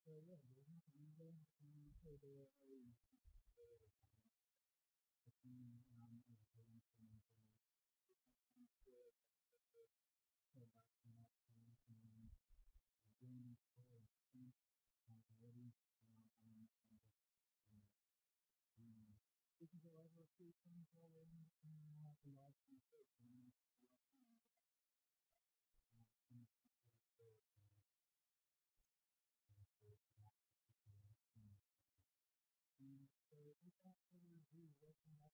So yeah, there's nothing there. So there is this is a level of treatment for a large so with that further ado, welcome back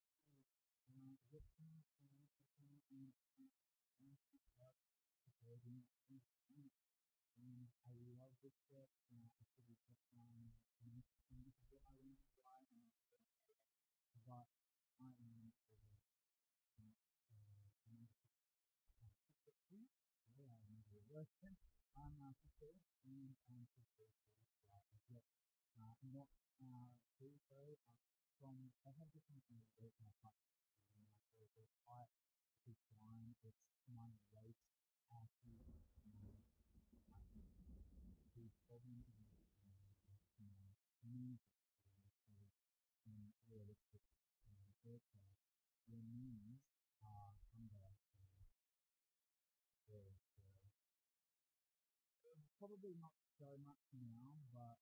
to JetSimmer I love this book. I should be kept on this is what I remember why but I am yeah, I'm a Western. I'm not sure, and I'm sure yet not too sorry from I have different things that my part so I is fine. It's my race to problem music and realistic also your needs are under probably not so much now, but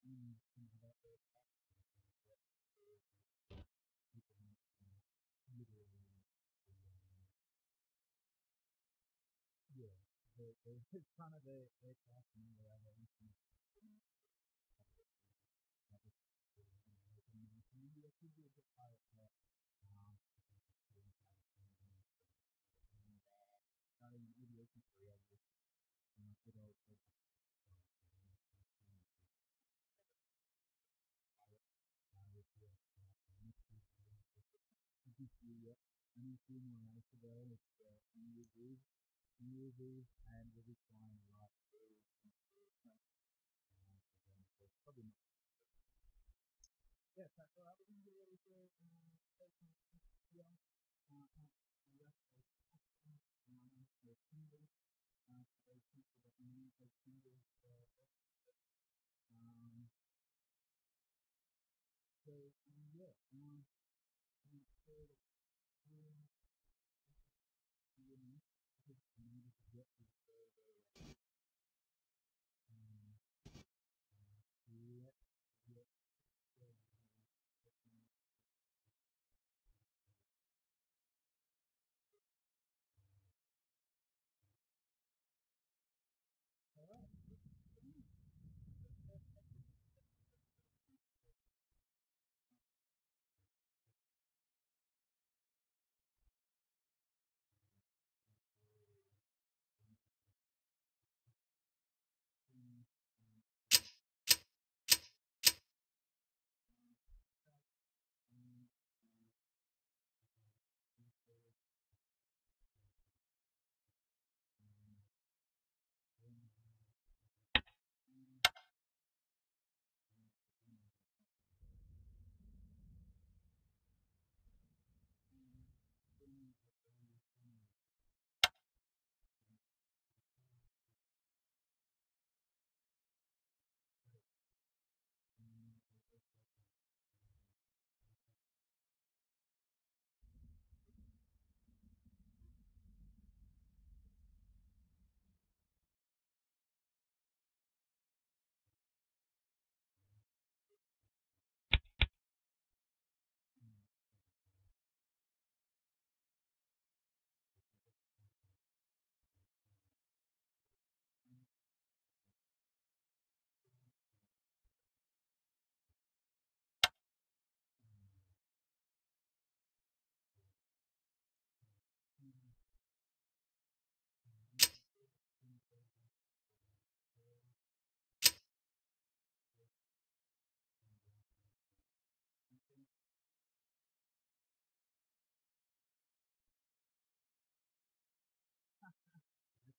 in other literally yeah. It's kind of the aircraft and whatever maybe I could be a bit higher but starting an aviation career with good old yet. I need a few more nights to go. It's New Year's Eve, and we'll be flying right through. So probably not. Yeah, so I was going to get ready for yeah, yeah, so singles, so people that need those singles, so yeah, so you know, just needed to get to let get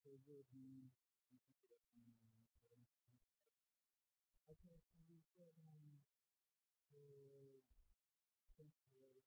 so good, okay, so we said, for temporary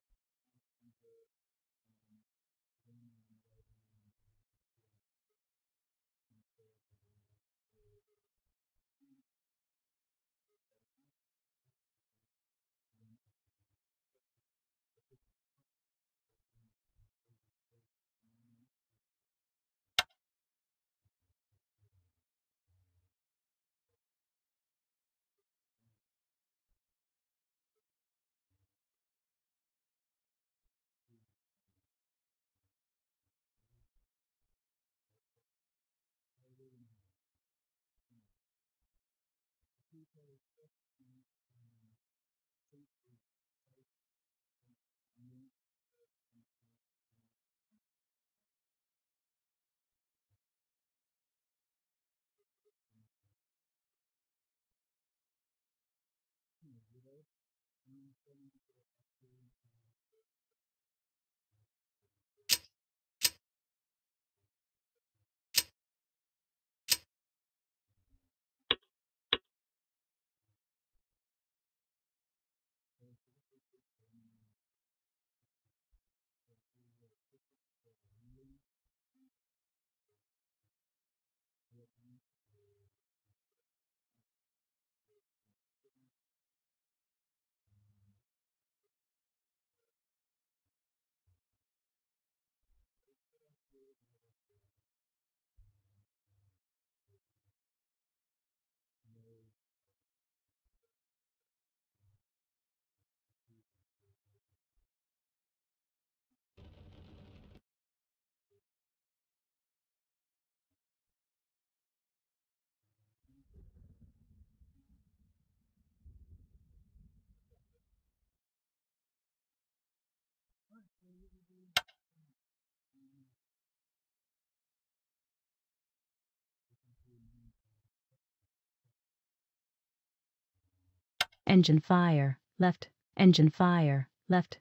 Engine fire, left. Engine fire, left.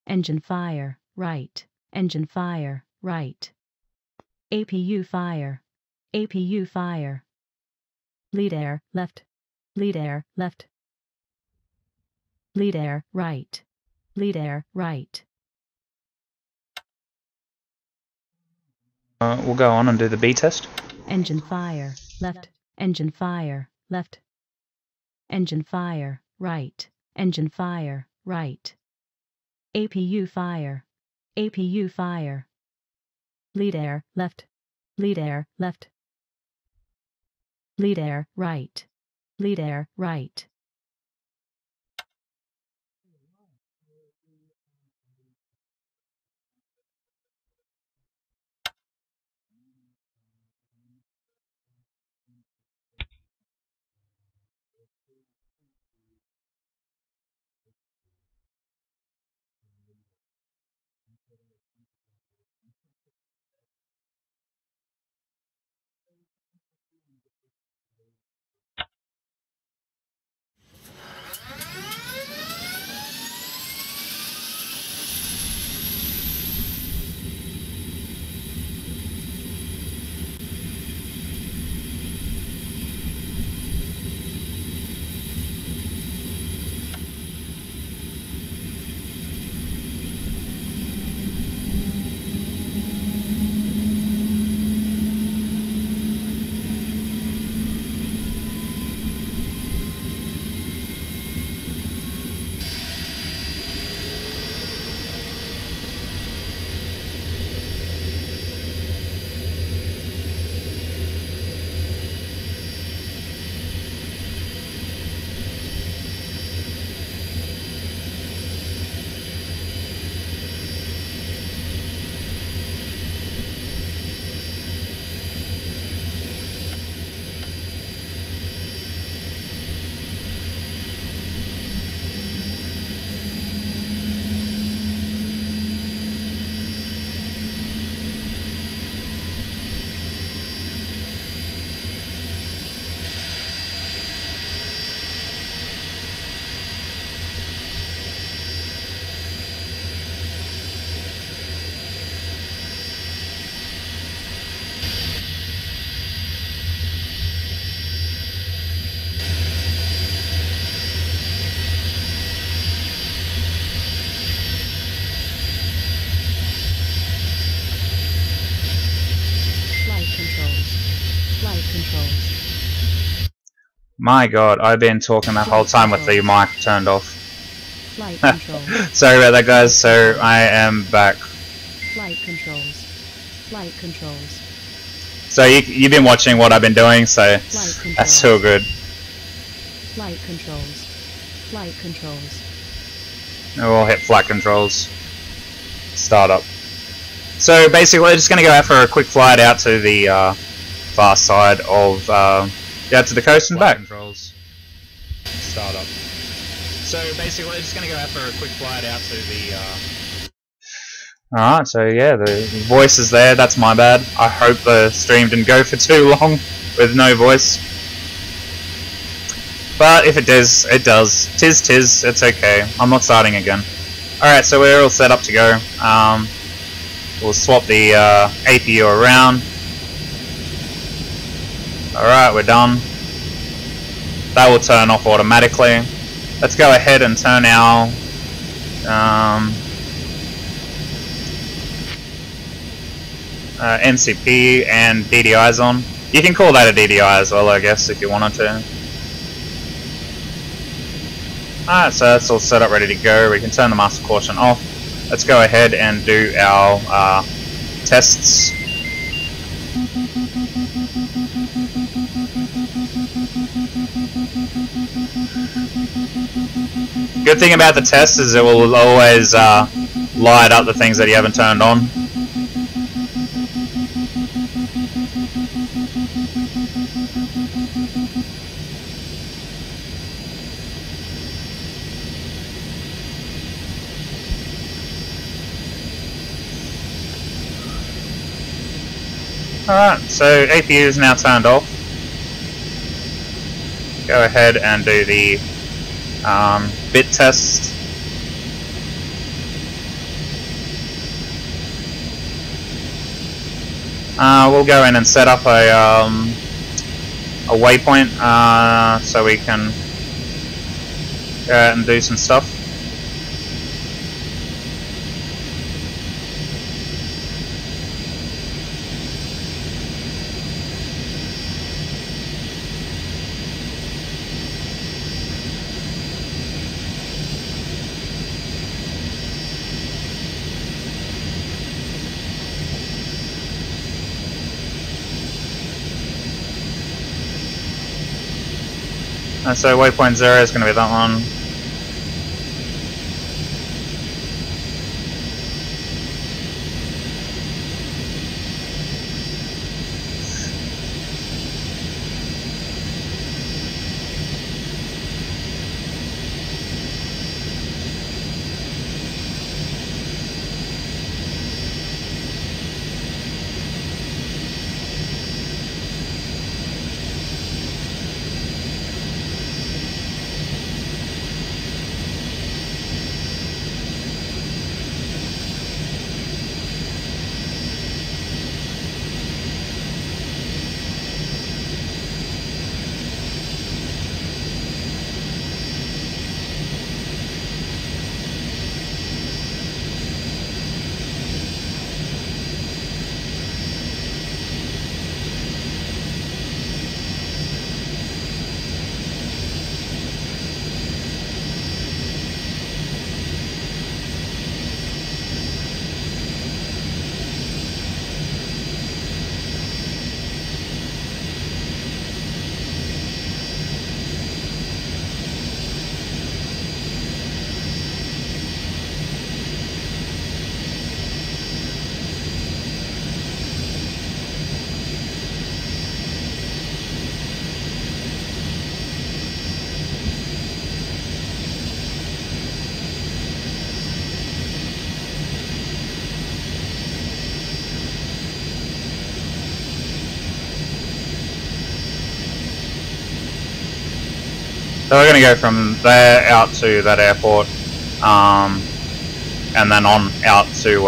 Engine fire, right. Engine fire, right. APU fire. APU fire. Lead air, left. Lead air, left. Lead air, right. Lead air, right. We'll go on and do the B test. Engine fire, left. Engine fire, left. Engine fire, right. Engine fire, right. APU fire. APU fire. Lead air, left. Lead air, left. Lead air, right. Lead air, right. My god, I've been talking that whole time with the mic turned off. Flight controls. Sorry about that, guys. So I am back. Flight controls. Flight controls. So you've been watching what I've been doing, so that's still good. Flight controls. Flight controls. We'll hit flight controls. Startup. So basically, we're just going to go out for a quick flight out to the far side of out to the coast and back. Controls. startup. So basically, we're just gonna go out for a quick flight out to the. Alright, so yeah, the voice is there. That's my bad. I hope the stream didn't go for too long with no voice. But if it does, it does. Tis. It's okay. I'm not starting again. Alright, so we're all set up to go. We'll swap the APU around. Alright, we're done. That will turn off automatically. Let's go ahead and turn our NCP and DDIs on. You can call that a DDI as well, I guess, if you wanted to. Alright, so that's all set up, ready to go. We can turn the master caution off. Let's go ahead and do our tests. Good thing about the test is it will always light up the things that you haven't turned on. Alright, so APU is now turned off. Go ahead and do the bit test. We'll go in and set up a waypoint so we can go out and do some stuff. So waypoint 0 is going to be that one. So we're going to go from there out to that airport, and then on out to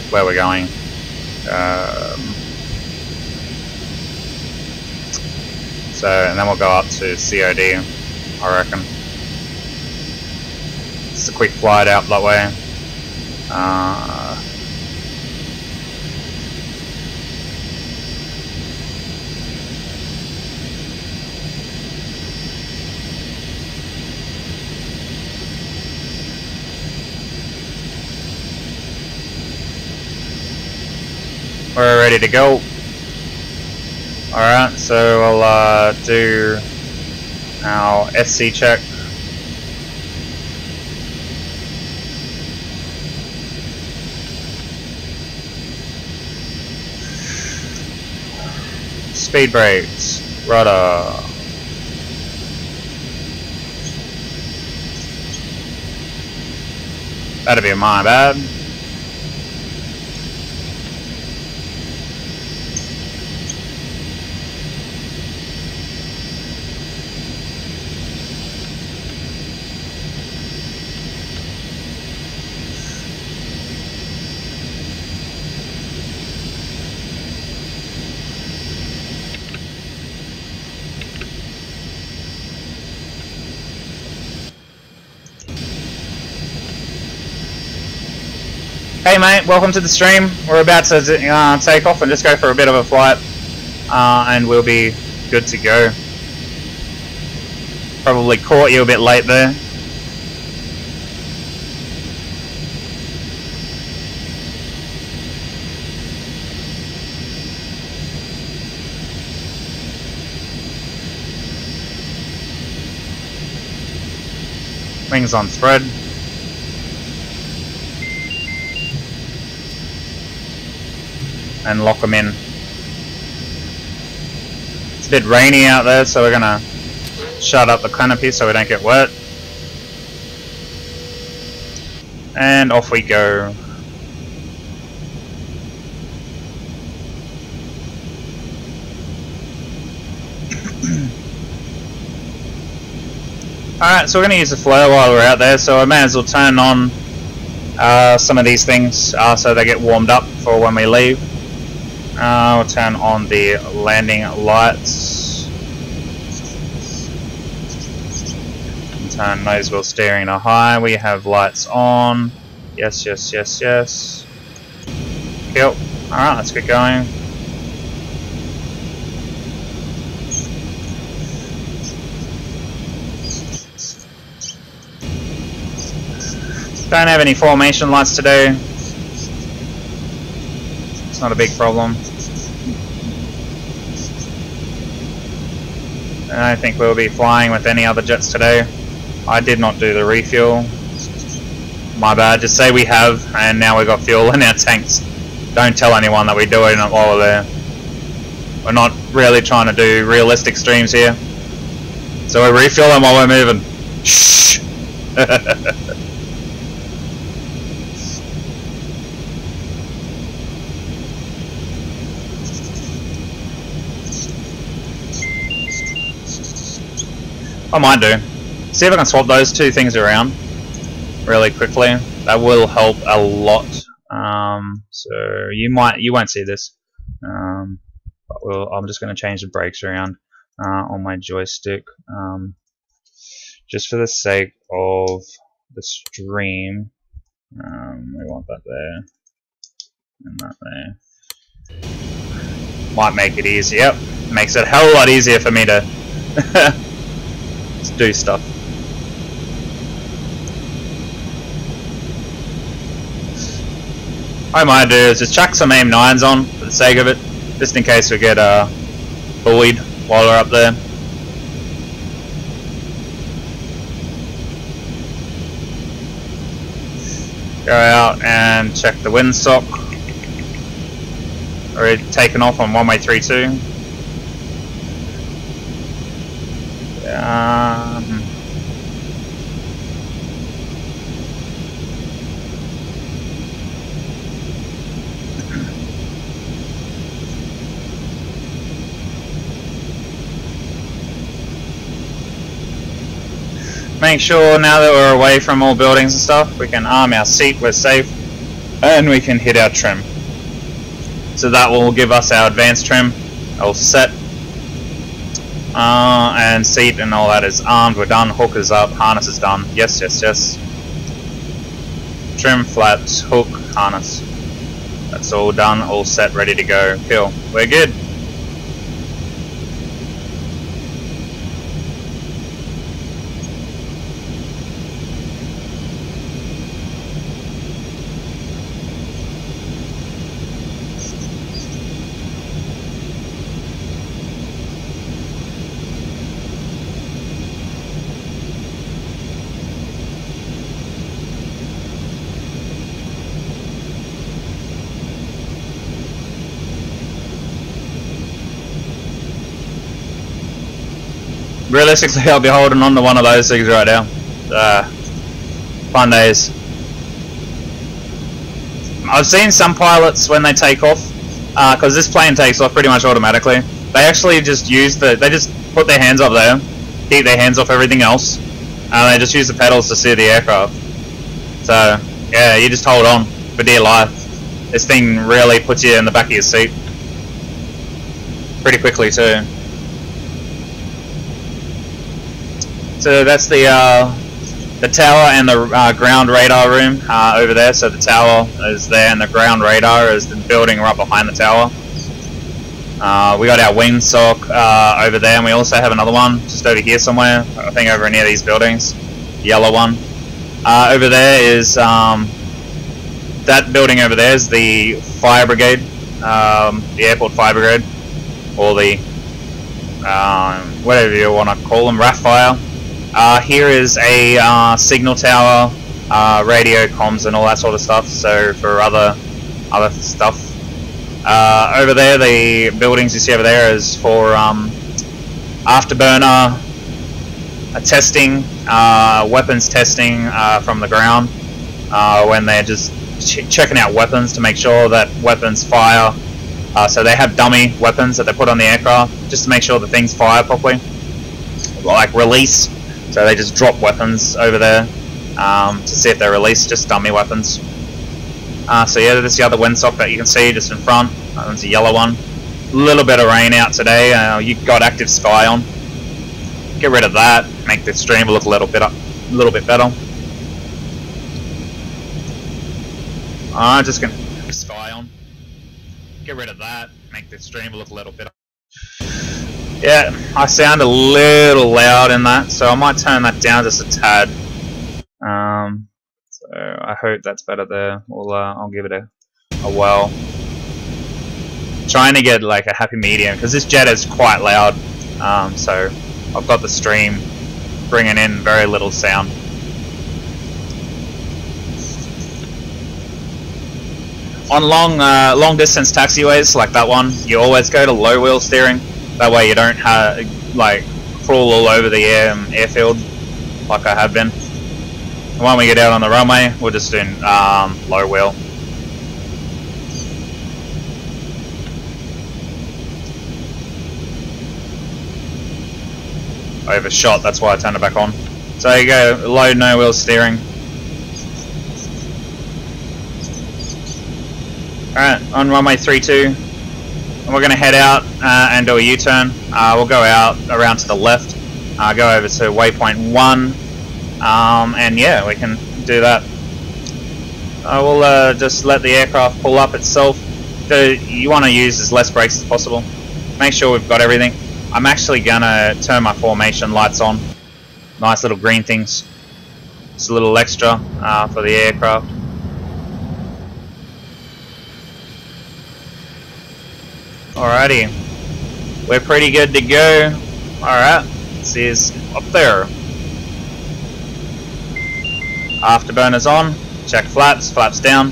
where we're going. And then we'll go up to COD, I reckon. It's a quick flight out that way. We're ready to go. Alright, so we'll do our SC check. Speed brakes, rudder. That'd be my bad. Hey mate, welcome to the stream. We're about to take off and just go for a bit of a flight, and we'll be good to go. Probably caught you a bit late there. Wings on spread. And lock them in. It's a bit rainy out there, so we're gonna shut up the canopy so we don't get wet. And off we go. Alright, so we're going to use the flare while we're out there, so I may as well turn on some of these things so they get warmed up for when we leave. We'll turn on the landing lights. And turn nose wheel steering to high. We have lights on. Yes, yes, yes, yes. Cool. Alright, let's get going. Don't have any formation lights today. It's not a big problem. I don't think we'll be flying with any other jets today. I did not do the refuel. My bad. Just say we have, and now we've got fuel in our tanks. Don't tell anyone that we're doing it while we're there. We're not really trying to do realistic streams here. So we refuel them while we're moving. Shh! I might do. See if I can swap those two things around really quickly. That will help a lot. So you won't see this. But I'm just going to change the brakes around on my joystick, just for the sake of the stream. We want that there and that there. Might make it easier. Yep, makes it a hell of a lot easier for me to do stuff. What I might do is just chuck some AIM-9s on for the sake of it, just in case we get bullied while we're up there. Go out and check the windsock. Already taken off on 1-way-32. Make sure now that we're away from all buildings and stuff, we can arm our seat, we're safe, and we can hit our trim. So that will give us our advanced trim, all set. And seat and all that is armed, we're done, hook is up, harness is done, yes, yes, yes. Trim, flaps, hook, harness. That's all done, all set, ready to go. Cool, we're good. Realistically, I'll be holding on to one of those things right now. Fun days. I've seen some pilots when they take off, because this plane takes off pretty much automatically. They actually just use they just put their hands up there, keep their hands off everything else, and they just use the pedals to steer the aircraft. So yeah, you just hold on for dear life. This thing really puts you in the back of your seat pretty quickly too. So that's the tower and the ground radar room over there. So the tower is there and the ground radar is the building right behind the tower. We got our windsock over there, and we also have another one just over here somewhere, I think over near these buildings. Yellow one. Over there is that building over there is the fire brigade, the airport fire brigade, or the whatever you want to call them, RAF fire. Here is a signal tower, radio comms and all that sort of stuff, so for other stuff. Over there, the buildings you see over there is for afterburner testing, weapons testing from the ground, when they're just checking out weapons to make sure that weapons fire. So they have dummy weapons that they put on the aircraft just to make sure that things fire properly, like release. So they just drop weapons over there to see if they release just dummy weapons. So yeah, there's the other windsock that you can see just in front. That one's a yellow one. A little bit of rain out today. You got active sky on. Get rid of that. Make the stream look a little bit better. Just gonna have sky on. Get rid of that. Make the stream look a little bit. Yeah, I sound a little loud in that, so I might turn that down just a tad. So I hope that's better there. I'll give it a whirl. Trying to get like a happy medium because this jet is quite loud. So I've got the stream bringing in very little sound. On long distance taxiways like that one, you always go to low wheel steering. That way you don't have like crawl all over the airfield like I have been. And when we get out on the runway, we'll just do low wheel. Overshot, that's why I turned it back on. So you go low no wheel steering. Alright, on runway 32, and we're going to head out and do a U-turn. We'll go out around to the left, go over to waypoint 1, and yeah, we can do that. We'll just let the aircraft pull up itself. You want to use as less brakes as possible. Make sure we've got everything. I'm actually going to turn my formation lights on. Nice little green things. Just a little extra for the aircraft. Alrighty, we're pretty good to go. Alright, this is up there. Afterburner's on. Check flaps, flaps down.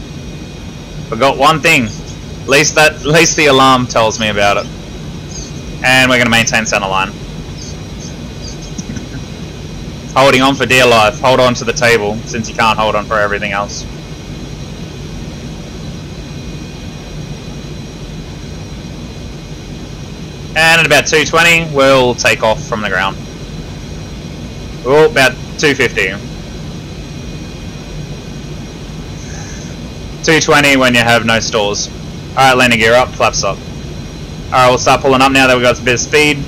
Forgot one thing. At least the alarm tells me about it. And we're going to maintain center line. Holding on for dear life. Hold on to the table since you can't hold on for everything else. And at about 220, we'll take off from the ground. Oh, about 250. 220 when you have no stalls. Alright, landing gear up, flaps up. Alright, we'll start pulling up now that we've got a bit of speed.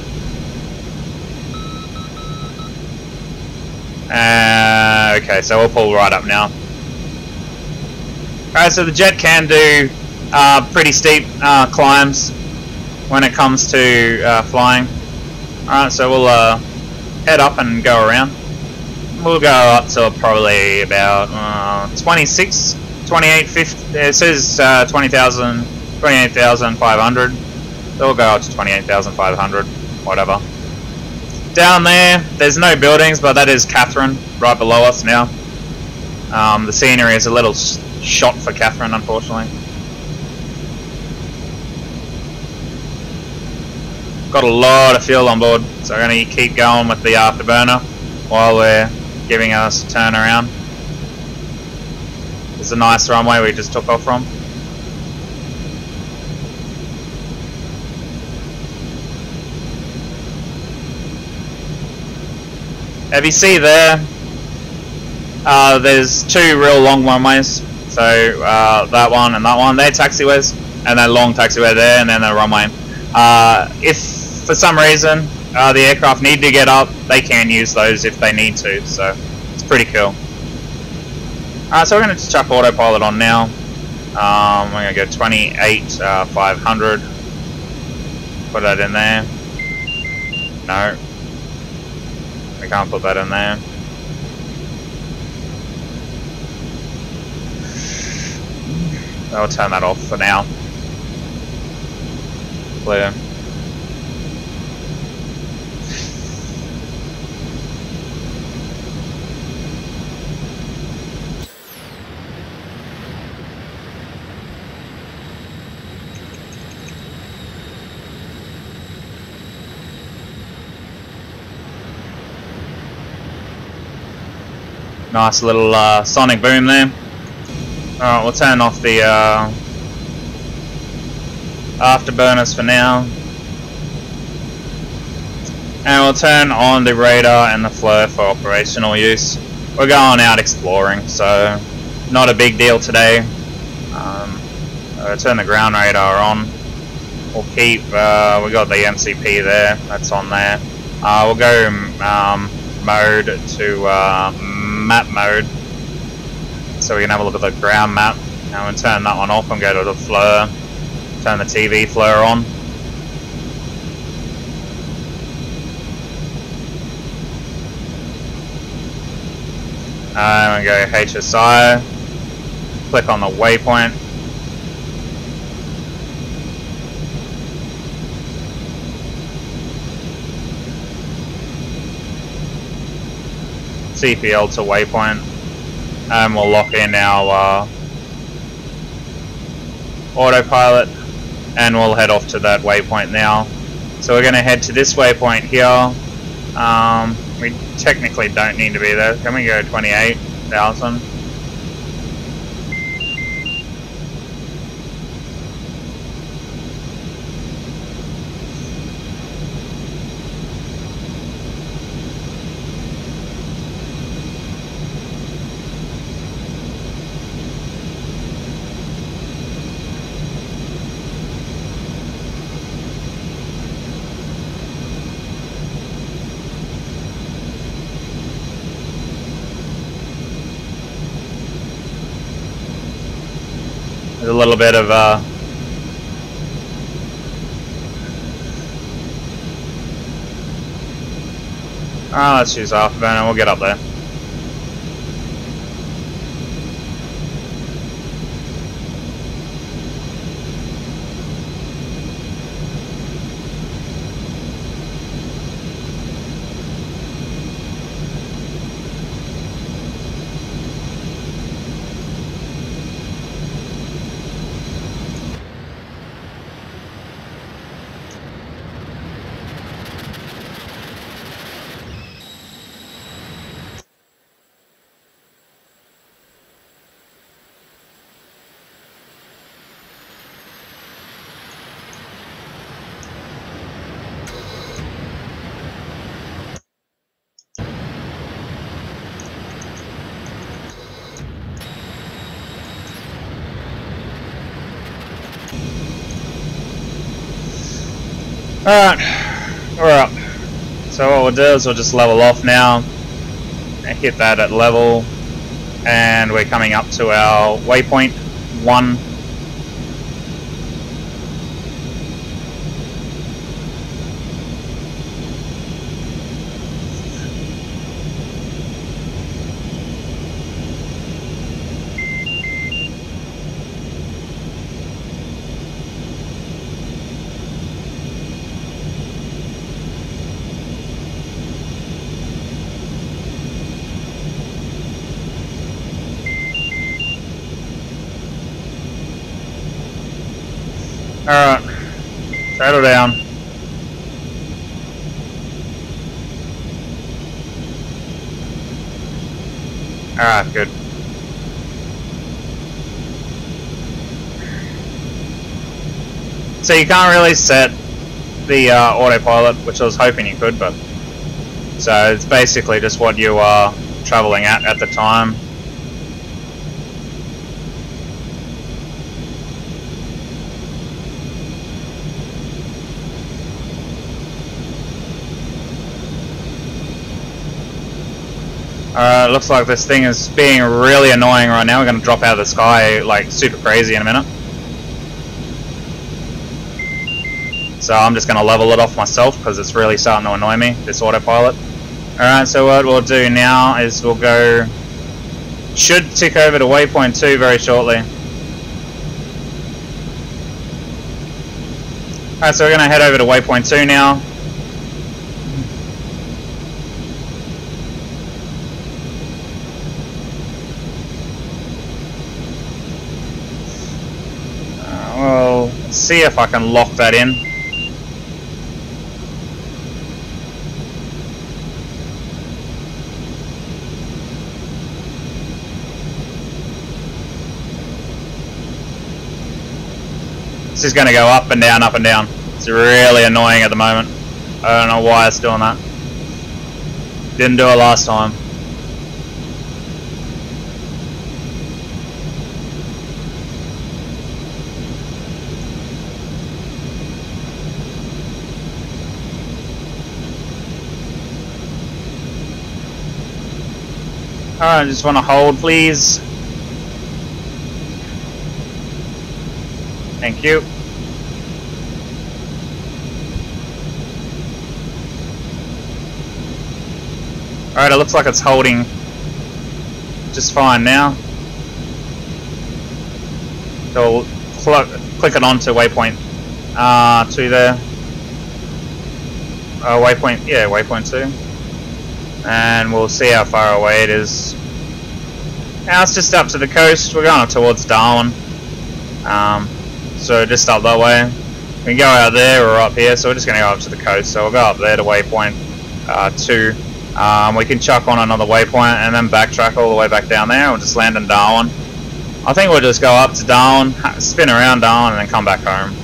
Okay, so we'll pull right up now. Alright, so the jet can do pretty steep climbs when it comes to flying. Alright, so we'll head up and go around. We'll go up to probably about 26, 28, 50. It says 28,500. So we'll go up to 28,500, whatever. Down there's no buildings, but that is Catherine, right below us now. The scenery is a little shot for Catherine, unfortunately. Got a lot of fuel on board, so we're going to keep going with the afterburner while we're giving us a turn around. It's a nice runway we just took off from. if you see there, there's two real long runways. So that one and that one, they're taxiways, and then long taxiway there, and then a runway. If for some reason the aircraft need to get up, they can use those if they need to. So it's pretty cool. So we're going to just chuck autopilot on now. We're going to go 28,500. Put that in there. No. We can't put that in there. I'll turn that off for now. Clear. Nice little sonic boom there. Alright, we'll turn off the afterburners for now. And we'll turn on the radar and the flare for operational use. We're going out exploring, so not a big deal today. Turn the ground radar on. We'll keep, we got the MCP there, that's on there. We'll go mode to map mode, so we can have a look at the ground map. Now we'll turn that one off and go to the flare. Turn the TV flare on. And we go HSI. Click on the waypoint. CPL to waypoint, and we'll lock in our autopilot, and we'll head off to that waypoint now. So we're going to head to this waypoint here. We technically don't need to be there. Can we go 28,000? There's a little bit of let's use afterburner, we'll get up there. Alright, we're up. So what we'll do is we'll just level off now, and hit that at level, and we're coming up to our waypoint 1. Alright, settle down. Alright, good. So you can't really set the autopilot, which I was hoping you could, but So it's basically just what you are traveling at the time. Alright, looks like this thing is being really annoying right now. We're going to drop out of the sky like super crazy in a minute. So I'm just going to level it off myself because it's really starting to annoy me, this autopilot. Alright, so what we'll do now is we'll go... should tick over to waypoint 2 very shortly. Alright, so we're going to head over to waypoint 2 now. Well, see if I can lock that in. This is going to go up and down, up and down. It's really annoying at the moment. I don't know why it's doing that. Didn't do it last time. Alright, I just want to hold, please. Thank you. Alright, it looks like it's holding just fine now. So we'll click it onto waypoint 2 there. Waypoint, yeah, waypoint 2. And we'll see how far away it is. Now it's just up to the coast. We're going up towards Darwin. So just up that way. We can go out there or up here, so we're just going to go up to the coast. So we'll go up there to waypoint 2. We can chuck on another waypoint and then backtrack all the way back down there. We'll just land in Darwin. I think we'll just go up to Darwin, spin around Darwin, and then come back home.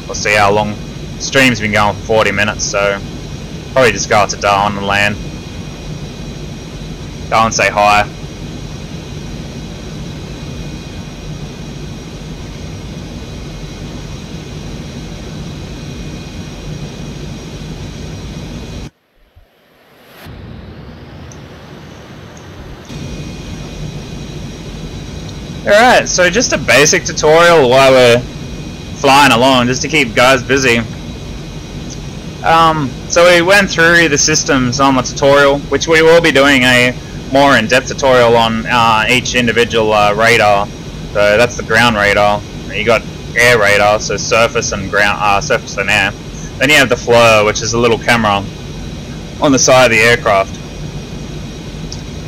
We'll see how long. The stream's been going for 40 minutes, so probably just go up to Darwin and land. Go and say hi. Alright, so just a basic tutorial while we're flying along, just to keep guys busy. So we went through the systems on the tutorial, which we will be doing a more in-depth tutorial on each individual radar. So that's the ground radar. You got air radar, so surface and ground, surface and air. Then you have the FLIR, which is a little camera on the side of the aircraft.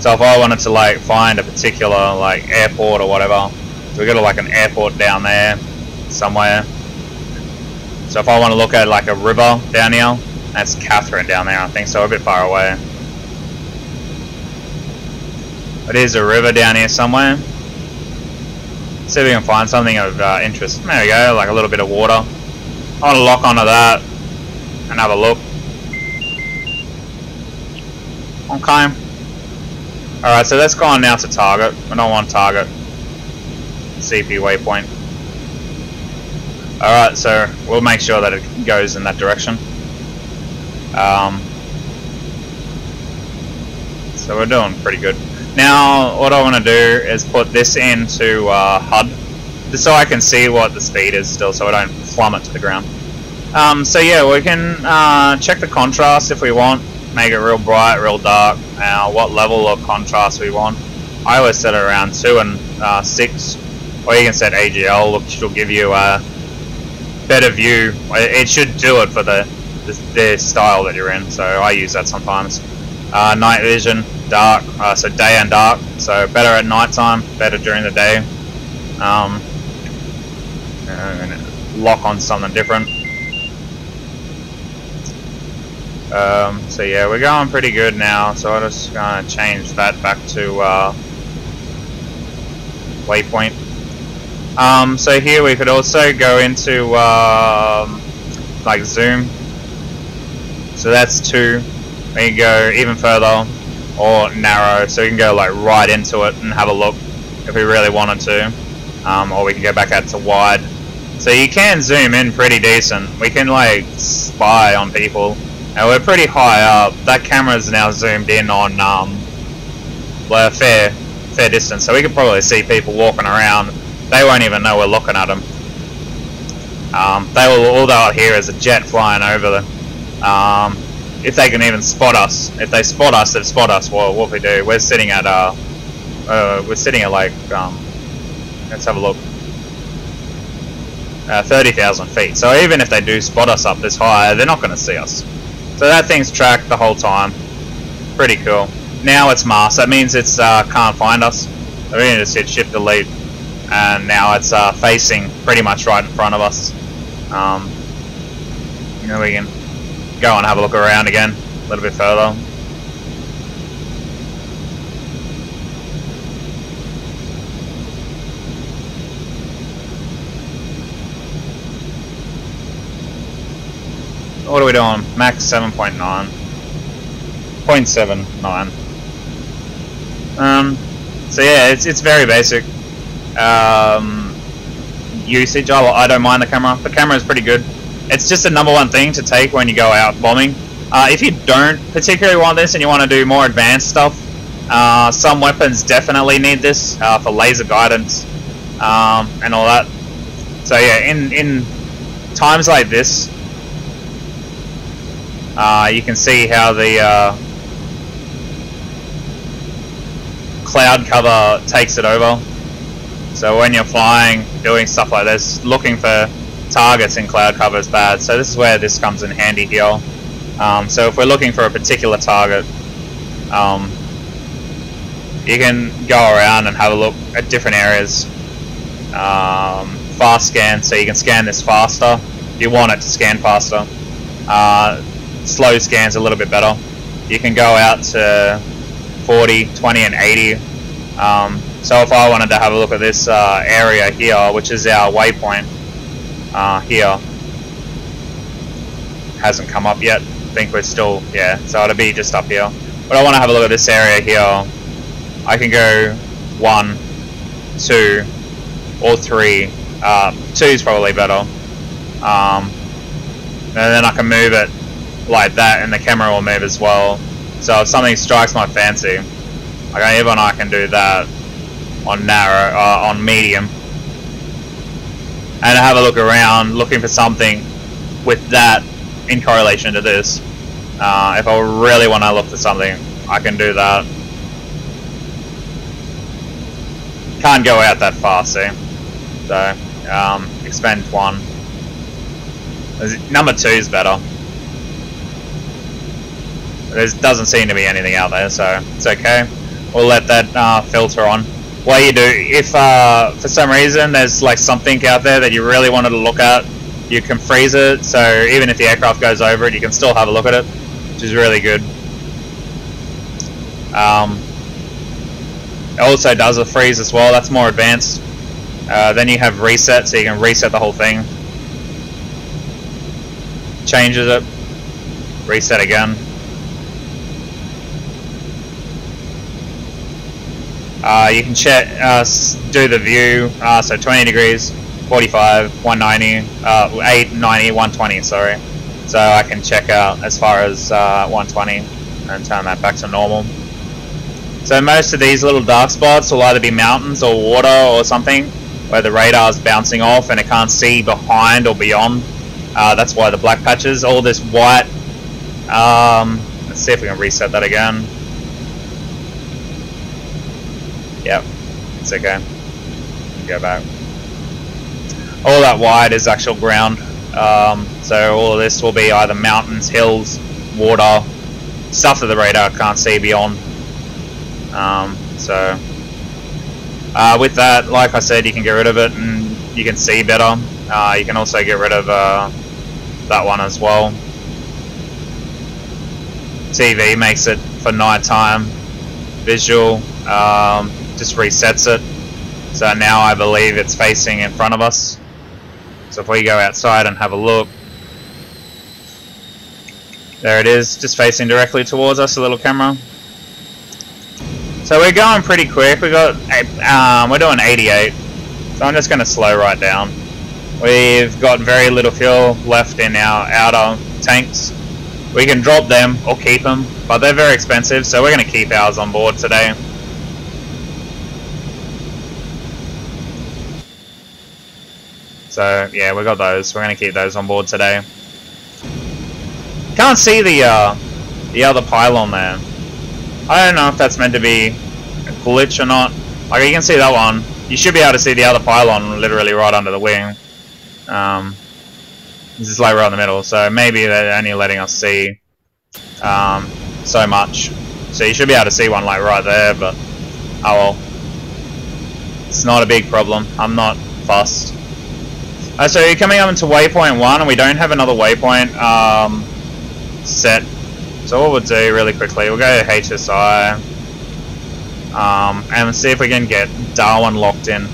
So if I wanted to like find a particular like airport or whatever, so we got like an airport down there somewhere. So if I want to look at like a river down here, that's Catherine down there, I think, so a bit far away. It is a river down here somewhere. See if we can find something of interest. There we go, like a little bit of water. I want to lock onto that and have a look. Okay. Alright, so that's gone now to target. We don't want target. CP waypoint. Alright, so we'll make sure that it goes in that direction. So we're doing pretty good. Now, what I want to do is put this into HUD, just so I can see what the speed is still, so I don't plummet to the ground. So yeah, we can check the contrast if we want, make it real bright, real dark, what level of contrast we want. I always set it around 2 and 6, or you can set AGL, which will give you a better view. It should do it for the style that you're in, so I use that sometimes. Night vision, dark, so day and dark, so better at night time, better during the day. I'm gonna lock on something different. So yeah, we're going pretty good now, so I'm just gonna change that back to waypoint. So here we could also go into like zoom. So that's 2. We can go even further or narrow, so we can go like right into it and have a look if we really wanted to, or we can go back out to wide. So you can zoom in pretty decent. We can like spy on people, and we're pretty high up. That camera's now zoomed in on well, a fair distance, so we could probably see people walking around. They won't even know we're looking at them. All they'll hear is a jet flying over them. If they can even spot us. If they spot us, they've spot us. Well, what we do? We're sitting at like let's have a look. 30,000 feet. So even if they do spot us up this high, they're not going to see us. So that thing's tracked the whole time. Pretty cool. Now it's masked. That means it's can't find us. So we can just hit Shift Delete, and now it's facing pretty much right in front of us. You know, we can go and have a look around again a little bit further. What are we doing? Max 7.9. 0.79. So yeah, it's very basic. Usage, I don't mind the camera. The camera is pretty good. It's just the #1 thing to take when you go out bombing. If you don't particularly want this and you want to do more advanced stuff, some weapons definitely need this for laser guidance and all that. So yeah, in times like this, you can see how the cloud cover takes it over. So when you're flying, doing stuff like this, looking for targets in cloud cover is bad. So this is where this comes in handy here. So if we're looking for a particular target, you can go around and have a look at different areas. Fast scan, so you can scan this faster if you want it to scan faster. Slow scan's a little bit better. You can go out to 40, 20 and 80. So if I wanted to have a look at this area here, which is our waypoint here, hasn't come up yet. I think we're still, yeah, so it'll be just up here. But I want to have a look at this area here. I can go 1, 2 or 3. 2 is probably better. And then I can move it like that and the camera will move as well. So if something strikes my fancy, like even I can do that on narrow, on medium, and have a look around looking for something with that in correlation to this. If I really want to look for something, I can do that. Can't go out that far, see? So expend 1. #2 is better. There doesn't seem to be anything out there, so it's okay. We'll let that filter on. What you do, if for some reason there's like something out there that you really wanted to look at, you can freeze it, so even if the aircraft goes over it, you can still have a look at it, which is really good. It also does a freeze as well, that's more advanced. Then you have reset, so you can reset the whole thing. Changes it, reset again. You can check, do the view, so 20 degrees, 45, 190, 890, 120, sorry. So I can check out as far as 120 and turn that back to normal. So most of these little dark spots will either be mountains or water or something where the radar's bouncing off and it can't see behind or beyond. That's why the black patches. All this white, let's see if we can reset that again. Yep, it's okay. Go back. All that white is actual ground. So all of this will be either mountains, hills, water, stuff that the radar can't see beyond. With that, like I said, you can get rid of it and you can see better. You can also get rid of that one as well. TV makes it for nighttime visual. Just resets it. So now I believe it's facing in front of us. So if we go outside and have a look, There it is, just facing directly towards us, a little camera. So we're going pretty quick. We're doing 88. So I'm just going to slow right down. We've got very little fuel left in our outer tanks. We can drop them or keep them, but they're very expensive, so we're going to keep ours on board today. So yeah, we got those. We're going to keep those on board today. Can't see the other pylon there. I don't know if that's meant to be a glitch or not. Like, you can see that one. You should be able to see the other pylon literally right under the wing. This is like right in the middle, so maybe they're only letting us see so much. So you should be able to see one like right there, but oh well. It's not a big problem. I'm not fussed. So you're coming up into waypoint 1, and we don't have another waypoint set. So what we'll do really quickly, we'll go to HSI and see if we can get Darwin locked in.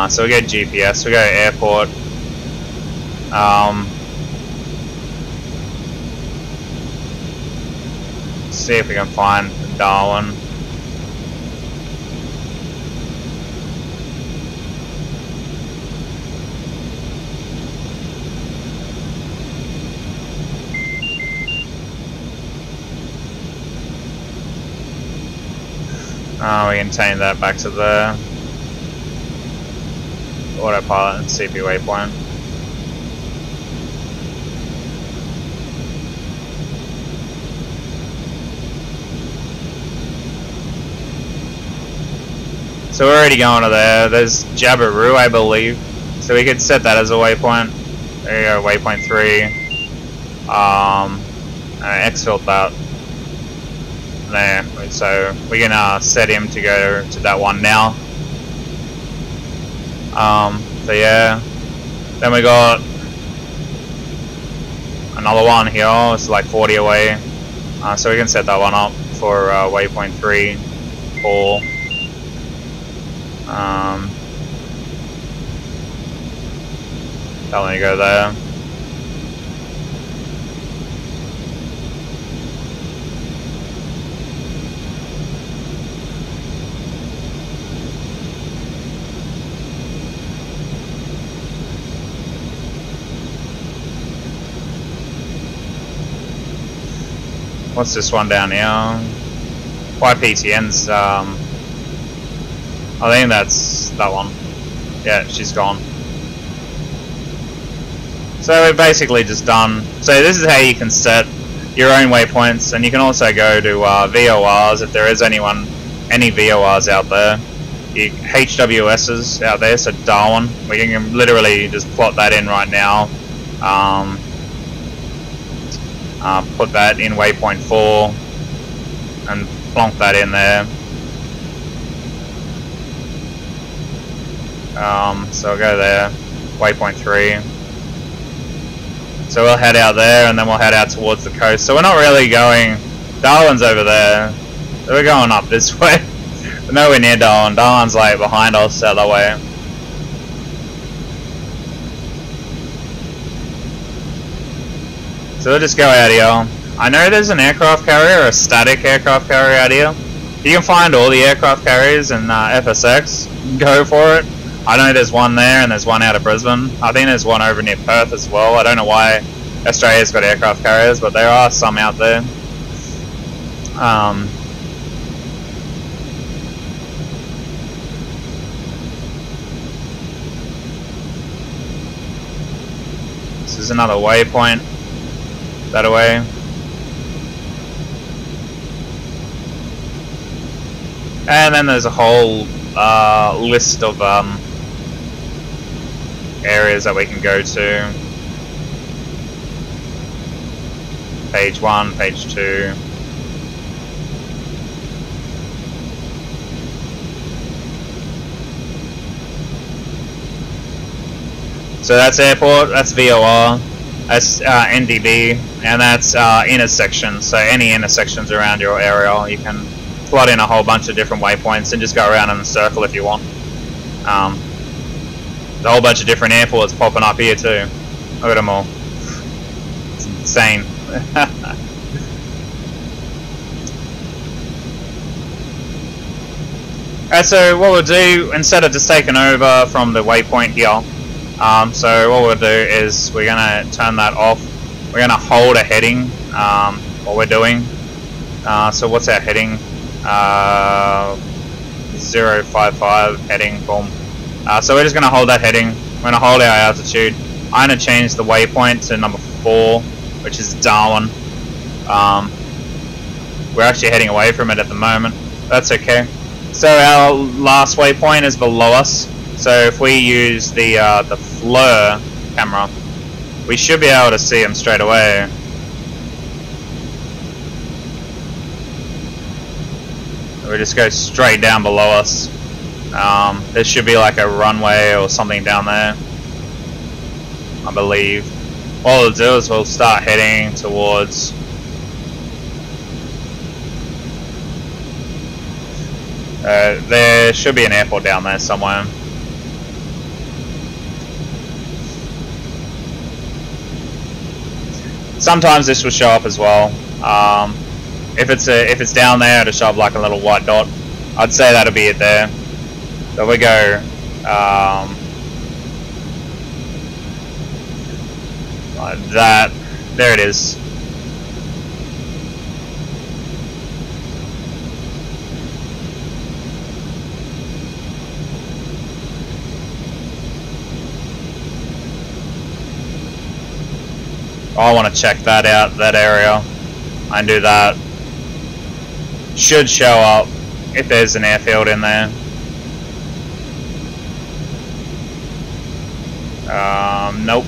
So we go GPS, we go airport. See if we can find Darwin. We can change that back to the autopilot and CP waypoint. So we're already going to there. There's Jabiru, I believe. So we could set that as a waypoint. There you go, waypoint 3. Exfil that. There. So we're gonna set him to go to that one now. So yeah. Then we got another one here. It's like 40 away. So we can set that one up for waypoint 3, 4. I'll let you go there. What's this one down here? YPTN's, I think that's that one. Yeah, she's gone. So we're basically just done. So this is how you can set your own waypoints, and you can also go to VORs if there is any VORs out there. HWSs out there, so Darwin. We can literally just plot that in right now. Put that in waypoint 4 and plonk that in there. So we'll go there, waypoint 3. So we'll head out there, and then we'll head out towards the coast. So we're not really going, Darwin's over there, so we're going up this way. We're nowhere near Darwin. Darwin's like behind us out that way. So we'll just go out here. I know there's an aircraft carrier, a static aircraft carrier out here. You can find all the aircraft carriers in FSX. Go for it. I know there's one there, and there's one out of Brisbane. I think there's one over near Perth as well. I don't know why Australia's got aircraft carriers, but there are some out there. This is another waypoint. That away. And then there's a whole list of areas that we can go to. Page 1, page 2. So that's airport, that's VOR, that's NDB, and that's intersections. So any intersections around your area, you can plot in a whole bunch of different waypoints and just go around in a circle if you want. There's a whole bunch of different airports popping up here too. Look at them all. It's insane. Alright, so what we'll do, instead of just taking over from the waypoint here, so what we'll do is we're going to turn that off. We're going to hold a heading, what we're doing. So what's our heading? 055 heading, boom. So we're just going to hold that heading. We're going to hold our altitude. I'm going to change the waypoint to number 4, which is Darwin. We're actually heading away from it at the moment. That's okay. So our last waypoint is below us. So if we use the FLIR camera, we should be able to see them straight away. We just go straight down below us. There should be like a runway or something down there, I believe. What we'll do is we'll start heading towards there should be an airport down there somewhere. Sometimes this will show up as well. If it's down there, it'll show up like a little white dot. I'd say that'll be it there. So we go like that. There it is. I want to check that out, that area, and do that. Should show up if there's an airfield in there. Nope.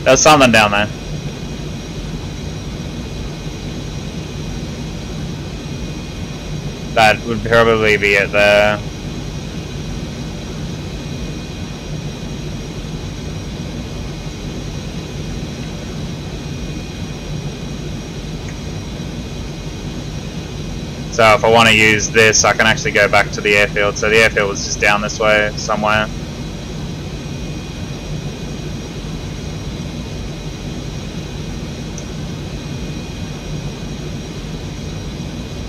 There's something down there. That would probably be it there. So if I want to use this, I can actually go back to the airfield. So the airfield was just down this way somewhere.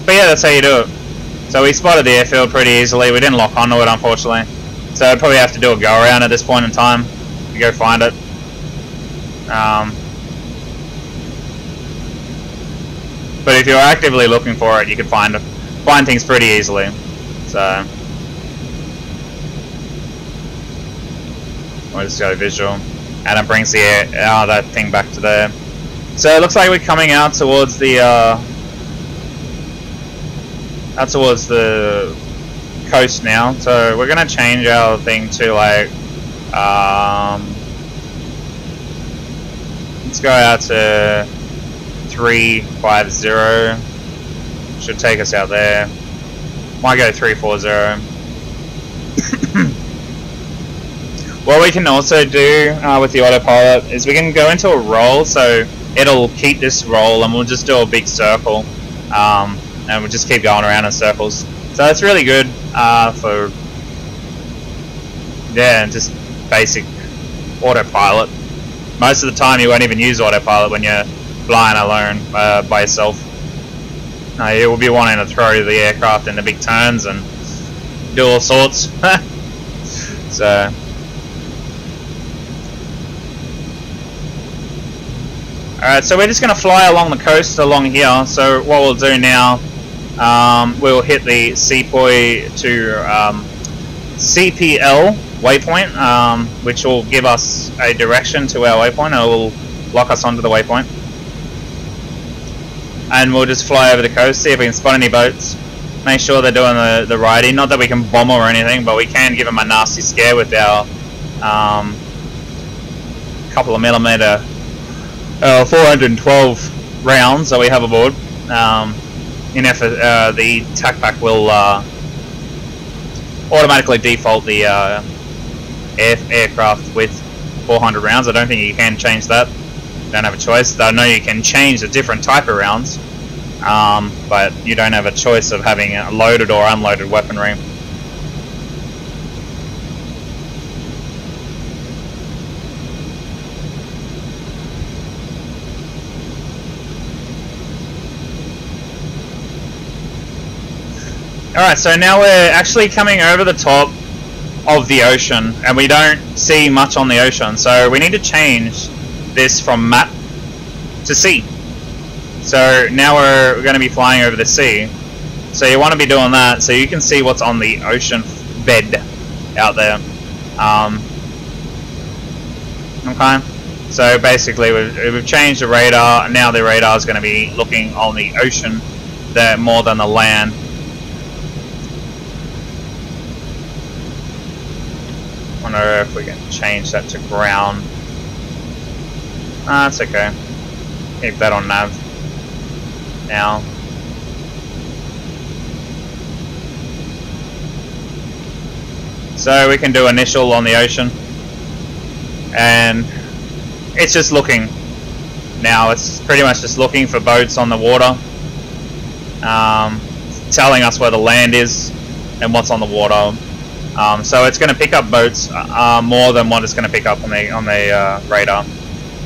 But yeah, that's how you do it. So we spotted the airfield pretty easily. We didn't lock onto it, unfortunately. So I'd probably have to do a go around at this point in time to go find it. But if you're actively looking for it, you can find things pretty easily. So we'll just go visual, and it brings the that thing back to there. So it looks like we're coming out towards the coast now. So we're gonna change our thing to like let's go out to 350. Should take us out there. Might go 340. What we can also do with the autopilot is we can go into a roll, so it'll keep this roll and we'll just do a big circle, and we'll just keep going around in circles. So it's really good for just basic autopilot. Most of the time you won't even use autopilot when you're flying alone by yourself. You will be wanting to throw the aircraft into big turns and do all sorts. So alright, so we're just going to fly along the coast along here. So what we'll do now, we'll hit the CPOI to CPL waypoint, which will give us a direction to our waypoint. It will lock us onto the waypoint. And we'll just fly over the coast, see if we can spot any boats. Make sure they're doing the righty. Not that we can bomb or anything, but we can give them a nasty scare with our couple of millimeter 412 rounds that we have aboard. In effort, the tac pack will automatically default the aircraft with 400 rounds. I don't think you can change that. You don't have a choice. I know you can change a different type of rounds, but you don't have a choice of having a loaded or unloaded weaponry. Alright, so now we're actually coming over the top of the ocean, and we don't see much on the ocean, so we need to change this from map to sea. So now we're going to be flying over the sea. So you want to be doing that so you can see what's on the ocean bed out there. Okay, so basically we've changed the radar, and now the radar is going to be looking on the ocean there more than the land. Wonder if we can change that to ground. That's okay. Keep that on nav now. So we can do initial on the ocean, and it's just looking now. It's pretty much just looking for boats on the water, telling us where the land is and what's on the water. So it's going to pick up boats more than what it's going to pick up on the radar.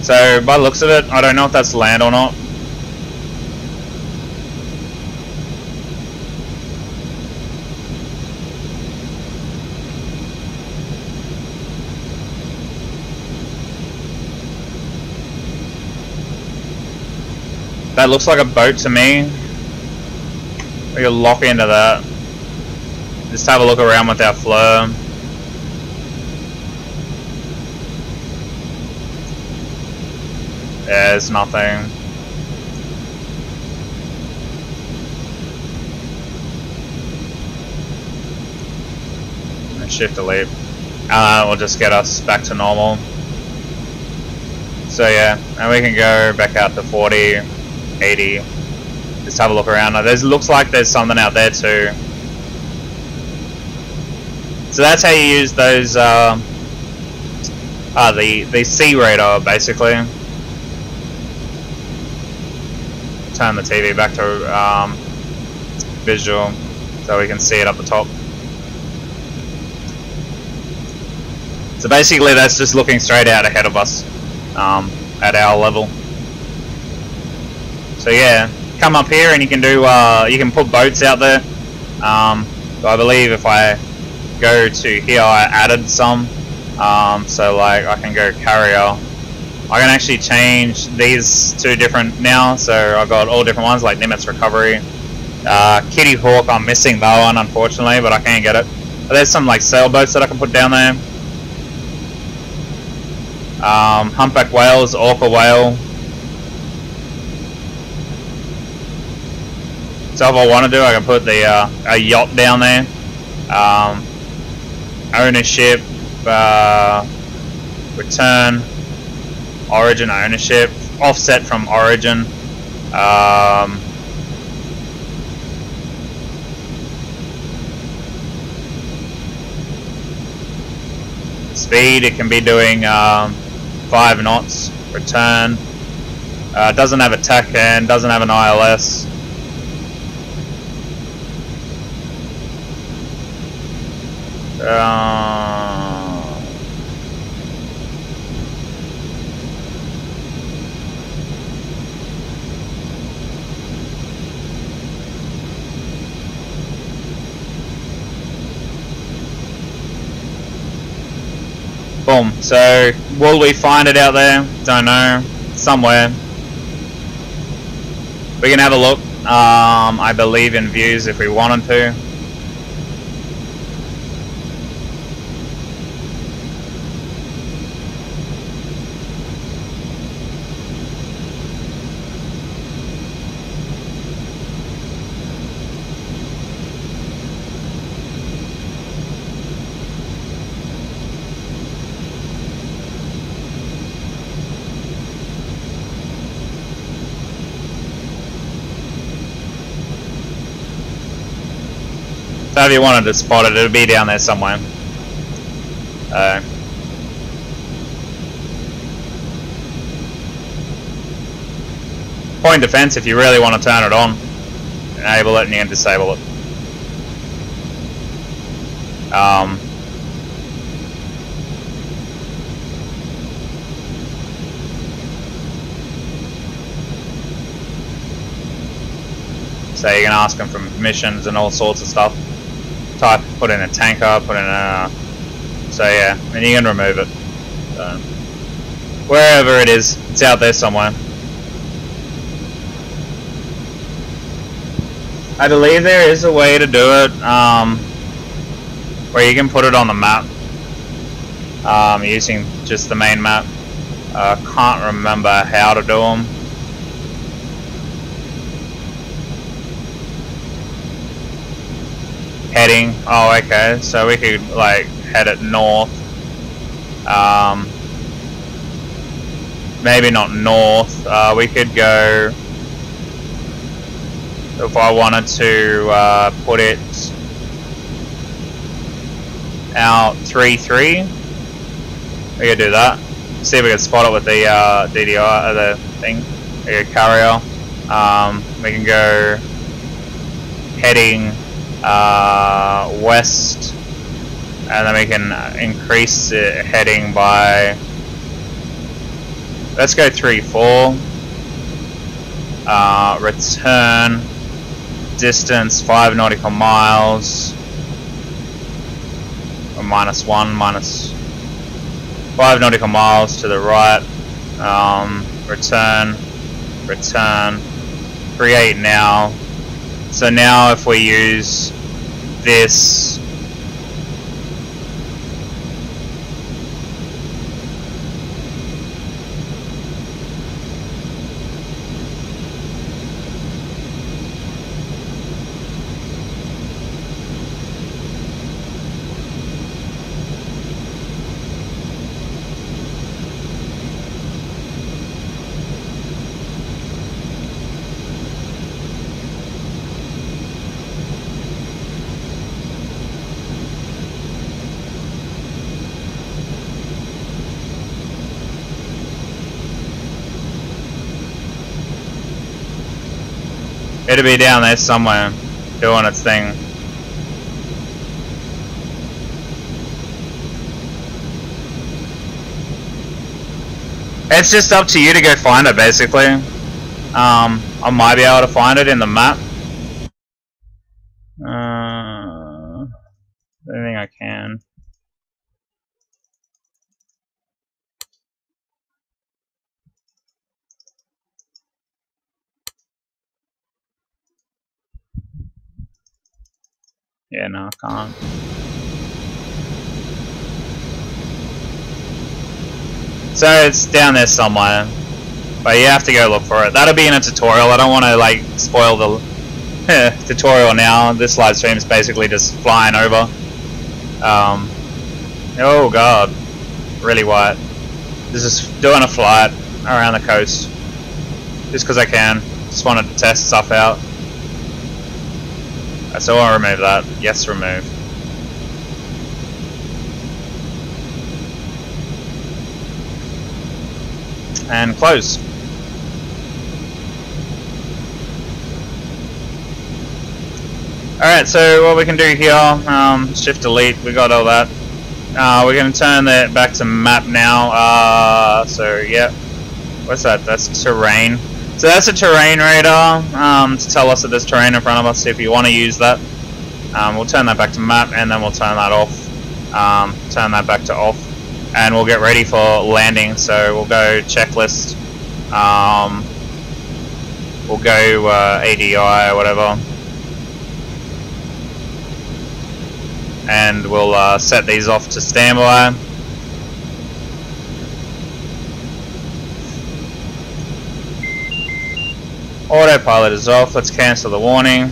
So by the looks of it, I don't know if that's land or not. That looks like a boat to me. We can lock into that. Just have a look around with our flare. There's nothing. Shift delete. Will just get us back to normal. So yeah, and we can go back out to 40, 80. Just have a look around. Looks like there's something out there too. So that's how you use those, the sea radar basically. Turn the TV back to visual so we can see it up the top. So basically that's just looking straight out ahead of us at our level. So yeah, come up here and you can do, you can put boats out there. So I believe if I go to here, I added some. So like I can go carrier. I can actually change these two different now. So I've got all different ones like Nimitz Recovery. Kitty Hawk, I'm missing that one unfortunately, but I can get it. But there's some like sailboats that I can put down there. Humpback whales, orca whale. So if I want to do, I can put the a yacht down there. Ownership, return, origin ownership, offset from origin. Speed, it can be doing 5 knots. Return, doesn't have a TACAN, doesn't have an ILS. Boom. So, will we find it out there? Don't know. Somewhere. We can have a look. I believe in views if we wanted to. So if you wanted to spot it, it'll be down there somewhere. Point defense, if you really want to turn it on, enable it and you can disable it. So you can ask them for permissions and all sorts of stuff. Type, put in a tanker, put in a... So yeah, and you can remove it. So, wherever it is, it's out there somewhere. I believe there is a way to do it, where you can put it on the map, using just the main map. Can't remember how to do them. Heading. Oh, okay. So we could like head it north. Maybe not north. We could go. If I wanted to put it out 3-3, we could do that. See if we can spot it with the DDI, the thing, the carrier. We can go heading west, and then we can increase it heading by. Let's go 3-4. Return distance 5 nautical miles, or -1, minus 5 nautical miles to the right. Return, create now. So now if we use this, it'll be down there somewhere doing its thing. It's just up to you to go find it, basically. I might be able to find it in the map. I think I can. Yeah, no, I can't. So it's down there somewhere, but you have to go look for it. That'll be in a tutorial. I don't want to like spoil the tutorial now. This live stream is basically just flying over. Oh god, really white. This is doing a flight around the coast, just because I can. Just wanted to test stuff out. So I'll remove that. Yes, remove. And close. Alright, so what we can do here, shift delete, we got all that. We're going to turn that back to map now. So yeah, what's that? That's terrain. So that's a terrain radar to tell us that there's terrain in front of us if you want to use that. We'll turn that back to map, and then we'll turn that off. Turn that back to off, and we'll get ready for landing. So we'll go checklist. We'll go ADI or whatever, and we'll set these off to standby. Autopilot is off. Let's cancel the warning.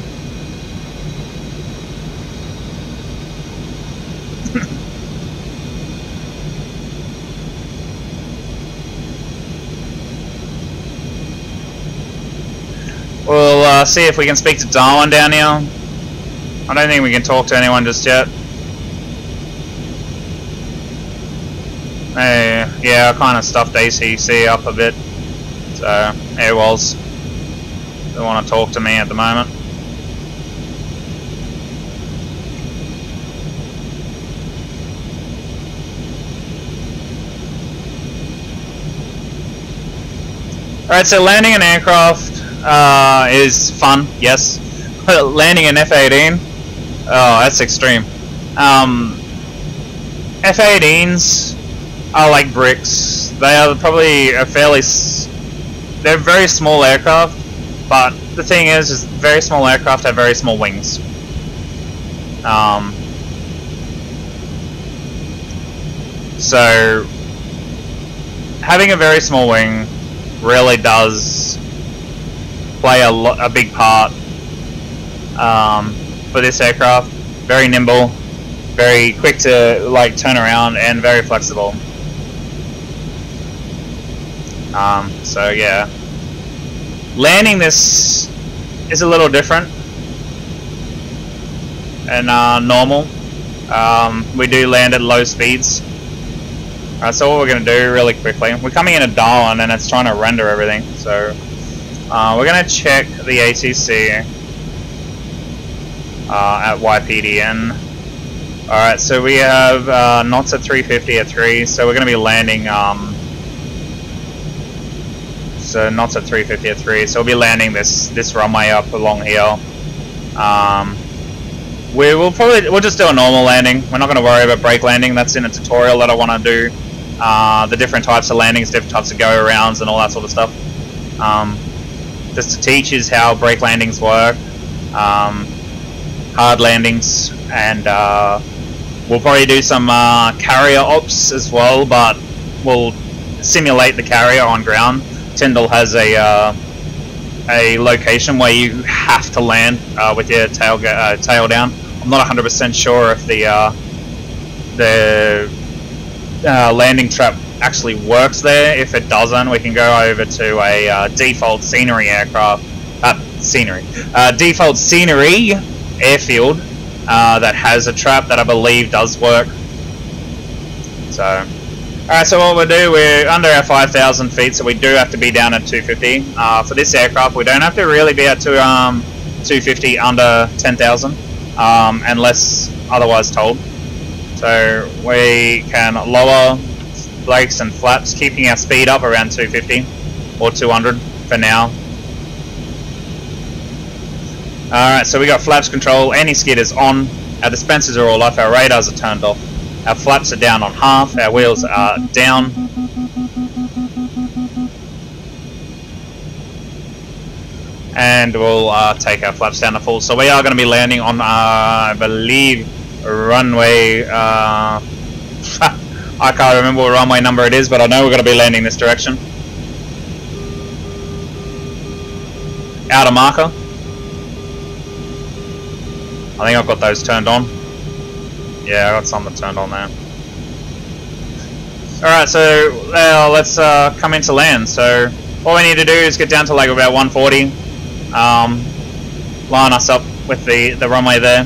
We'll see if we can speak to Darwin down here. I don't think we can talk to anyone just yet. Hey, yeah, I kind of stuffed ACC up a bit. So, AWOLs. Don't want to talk to me at the moment. Alright, so landing an aircraft is fun, yes. landing an F-18. Oh, that's extreme. F-18s are like bricks. They are probably a they're very small aircraft, but the thing is very small aircraft have very small wings. So having a very small wing really does play a big part for this aircraft. Very nimble, very quick to like turn around, and very flexible. So yeah, landing this is a little different and normal. We do land at low speeds. Alright, so what we're going to do really quickly, we're coming in at Darwin and it's trying to render everything, so we're going to check the ATC at YPDN. Alright, so we have knots at 350 at 3, so we're going to be landing, so knots at 350 at 3, so we'll be landing this runway up along here. We'll just do a normal landing. We're not going to worry about brake landing. That's in a tutorial that I want to do. The different types of landings, different types of go-arounds and all that sort of stuff. Just to teach us how brake landings work, hard landings, and we'll probably do some carrier ops as well, but we'll simulate the carrier on ground. Tyndall has a location where you have to land with your tail down. I'm not 100% sure if the landing trap actually works there. If it doesn't, we can go over to a default scenery aircraft, default scenery airfield that has a trap that I believe does work. So, alright, so what we'll do, we're under our 5,000 feet, so we do have to be down at 250. For this aircraft, we don't have to really be at 250 under 10,000, unless otherwise told. So we can lower brakes and flaps, keeping our speed up around 250 or 200 for now. Alright, so we got flaps control, anti-skid is on, our dispensers are all off, our radars are turned off, our flaps are down on half, our wheels are down. And we'll take our flaps down to full. So we are going to be landing on, I believe, runway, I can't remember what runway number it is, but I know we're going to be landing this direction. Outer marker. I think I've got those turned on. Yeah, I got some that turned on there. Alright, so let's come into land. So all we need to do is get down to like about 140. Line us up with the runway there.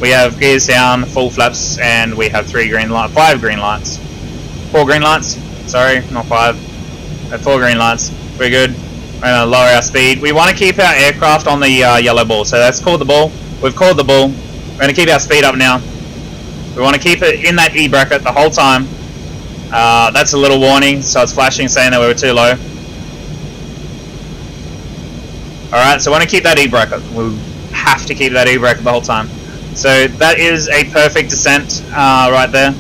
We have gears down, full flaps, and we have 5 green lights. 4 green lights, sorry, not 5. 4 green lights, we're good. We're going to lower our speed. We want to keep our aircraft on the yellow ball, so that's called the ball. We've called the ball. We're going to keep our speed up now. We want to keep it in that E bracket the whole time. That's a little warning, so it's flashing saying that we were too low. Alright, so we want to keep that E bracket. We have to keep that E bracket the whole time. So that is a perfect descent right there.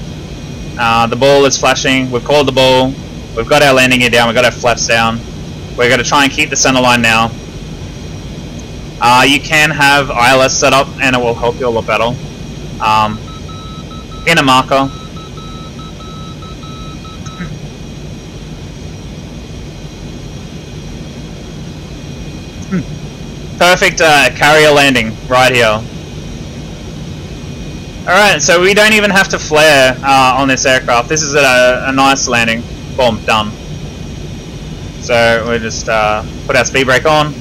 The ball is flashing. We've called the ball. We've got our landing gear down. We've got our flaps down. We're going to try and keep the center line now. You can have ILS set up and it will help you a lot better. Inner marker. Perfect carrier landing right here. Alright, so we don't even have to flare on this aircraft. This is a nice landing. Boom, done. So we just put our speed brake on.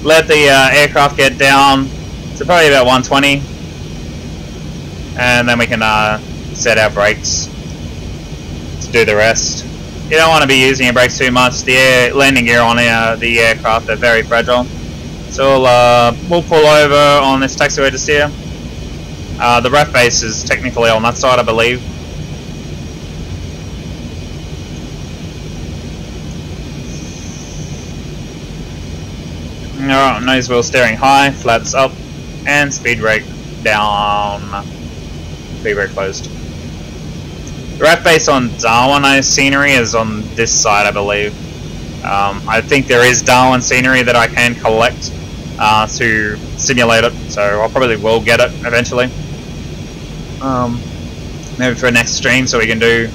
Let the aircraft get down to probably about 120. And then we can set our brakes to do the rest. You don't want to be using your brakes too much. The landing gear on the aircraft are very fragile. So we'll pull over on this taxiway just here. The RAF base is technically on that side, I believe. nose wheel steering high, flaps up, and speed brake down. Speed brake closed. The RAF base on Darwin scenery is on this side, I believe. I think there is Darwin scenery that I can collect to simulate it, so I probably will get it eventually. Maybe for next stream so we can do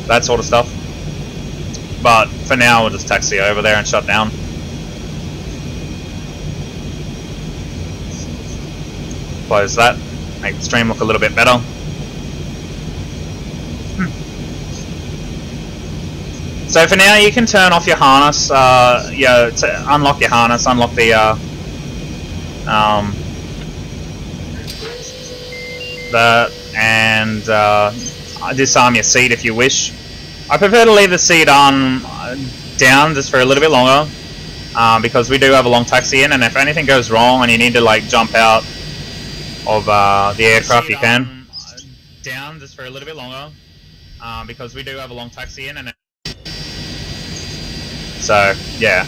that sort of stuff. But for now, we'll just taxi over there and shut down. Close that, make the stream look a little bit better. So for now, you can turn off your harness. To unlock your harness, unlock the and disarm your seat if you wish. I prefer to leave the seat on down just for a little bit longer because we do have a long taxi in, and if anything goes wrong and you need to like jump out of the aircraft, you can. Down just for a little bit longer because we do have a long taxi in, and so yeah.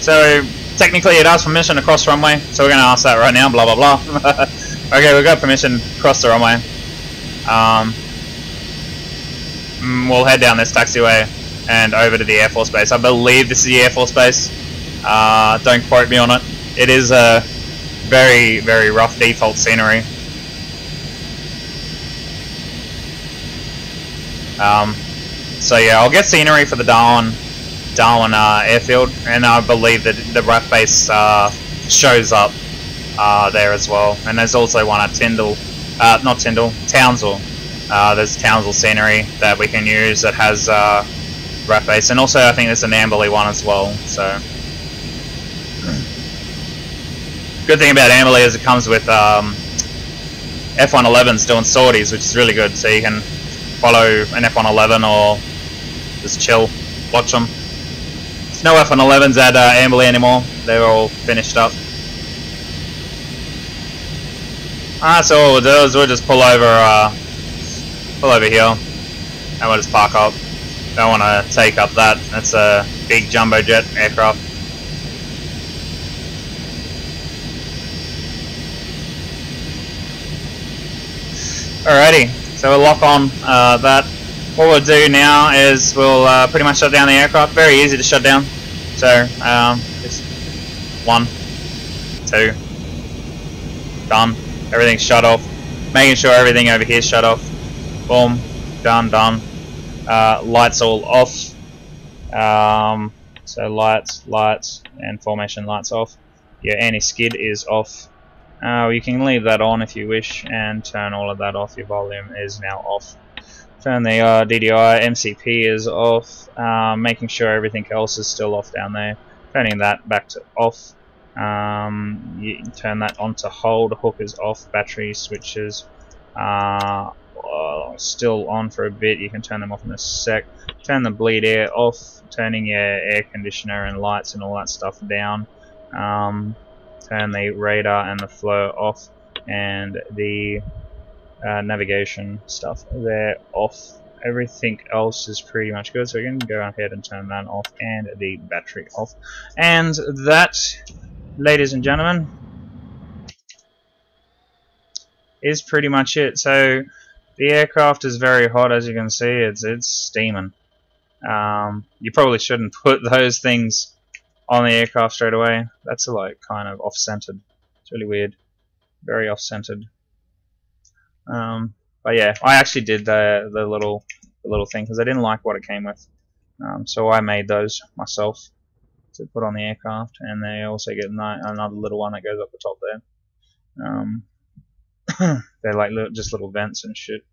So technically it asks permission to cross the runway, so we're going to ask that right now, blah blah blah. Okay, we've got permission to cross the runway. We'll head down this taxiway and over to the Air Force Base. I believe this is the Air Force Base. Don't quote me on it. It is a very, very rough default scenery. So yeah, I'll get scenery for the Darwin airfield, and I believe that the RAF base shows up there as well. And there's also one at Tyndall, not Tyndall, Townsville. There's Townsville scenery that we can use that has RAF base, and also I think there's an Amberley one as well. So good thing about Amberley is it comes with F-111s doing sorties, which is really good. So you can follow an F-111 or just chill, watch them. There's no F-111s at Amberley anymore. They're all finished up. So what we'll do is we'll just pull over here, and we'll just park up. Don't want to take up that. That's a big jumbo jet aircraft. Alrighty, so we'll lock on that. What we'll do now is we'll pretty much shut down the aircraft. Very easy to shut down. So just 1, 2, done. Everything's shut off. Making sure everything over here is shut off. Boom, done. Lights all off. So lights, and formation lights off. Your anti-skid is off. You can leave that on if you wish, and turn all of that off. Your volume is now off. Turn the DDI, MCP is off, making sure everything else is still off down there. Turning that back to off. You can turn that on to hold. Hook is off. Battery switches still on for a bit. You can turn them off in a sec. Turn the bleed air off. Turning your air conditioner and lights and all that stuff down. Turn the radar and the flow off, and the navigation stuff there off. Everything else is pretty much good, so we can go ahead and turn that off and the battery off. And that, ladies and gentlemen, is pretty much it. So the aircraft is very hot, as you can see. It's steaming. You probably shouldn't put those things on the aircraft straight away. That's like kind of off-centered. It's really weird. Very off-centered. But yeah, I actually did the little thing because I didn't like what it came with. So I made those myself to put on the aircraft, and they also get another little one that goes up the top there. They're like just little vents and shit.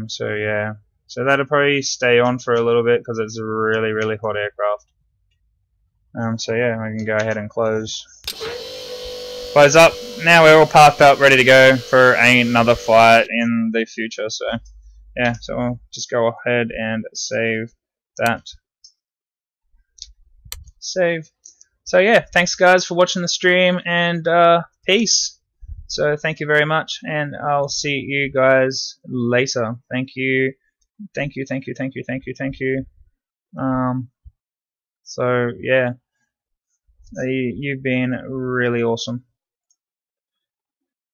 So yeah, so that'll probably stay on for a little bit because it's a really, really hot aircraft. So yeah, I can go ahead and close up. Now we're all parked up, ready to go for another flight in the future. So yeah, so we'll just go ahead and save that. Save. So yeah, thanks guys for watching the stream, and peace. So thank you very much, and I'll see you guys later. Thank you, thank you, thank you, thank you, thank you, thank you. So yeah, you've been really awesome.